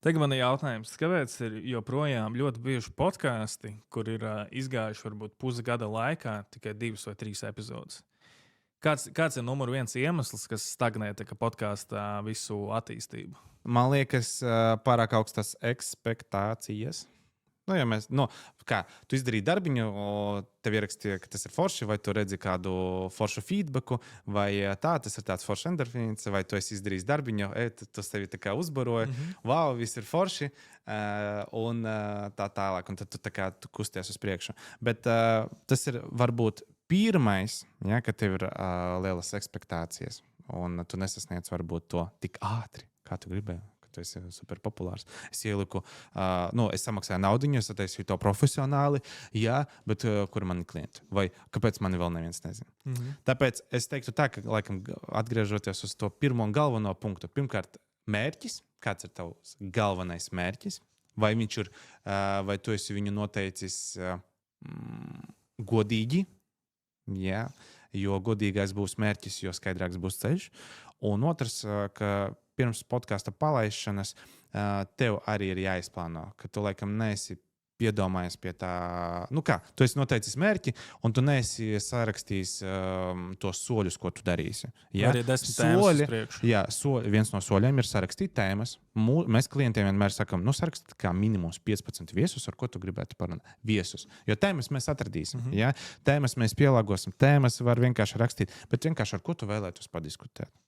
Tagad man ir jautājums, kāpēc ir joprojām ļoti bieži podkāsti, kur ir izgājuši varbūt pusgada laikā tikai 2 vai 3 epizodes? Kāds ir numur viens iemesls, kas stagnē podkāstu visu attīstību? Man liekas, pārāk augstas expectācijas. Ja mēs, kā tu izdarīji darbiņu, tev ierakstīja, ka tas ir forši, vai tu redzi kādu foršu feedbacku, vai tas ir tāds foršs endorfīns, vai tu esi izdarījis darbiņu, tas tevi tā kā uzbaroja, wow, viss ir forši, un tā tālāk, un tad tu kusties uz priekšu. Bet tas ir varbūt pirmais, ja, kad tev ir lielas expectācijas, un tu nesasniedz varbūt to tik ātri, kā tu gribēji. Tu esi super populārs. Es ieliku, es samaksāju naudu, es atteicu to profesionāli, jā, bet kur man ir klienti? Vai kāpēc mani vēl neviens nezina? Tāpēc es teiktu tā, ka, laikam, atgriežoties uz to pirmo un galveno punktu, pirmkārt, mērķis. Kāds ir tavs galvenais mērķis? Vai viņš ir, vai tu esi viņu noteicis godīgi? Jā, jo godīgais būs mērķis, jo skaidrāks būs ceļš. Un otrs, ka pirms podkāsta palaišanas tev arī ir jāizplāno, ka tu laikam neesi piedomājies pie tā, tu esi noteicis mērķi, un tu neesi sarakstījis tos soļus, ko tu darīsi. Ja? Arī 10 tēmas uz priekšu. Jā, viens no soļiem ir sarakstīt tēmas. Mēs klientiem vienmēr sakam, sarakstīt kā minimums 15 viesus, ar ko tu gribētu parunāt. Viesus. Jo tēmas mēs atradīsim. Ja? Tēmas mēs pielāgosim, tēmas var vienkārši rakstīt, bet vienkārši ar ko tu vēlētos padiskutēt.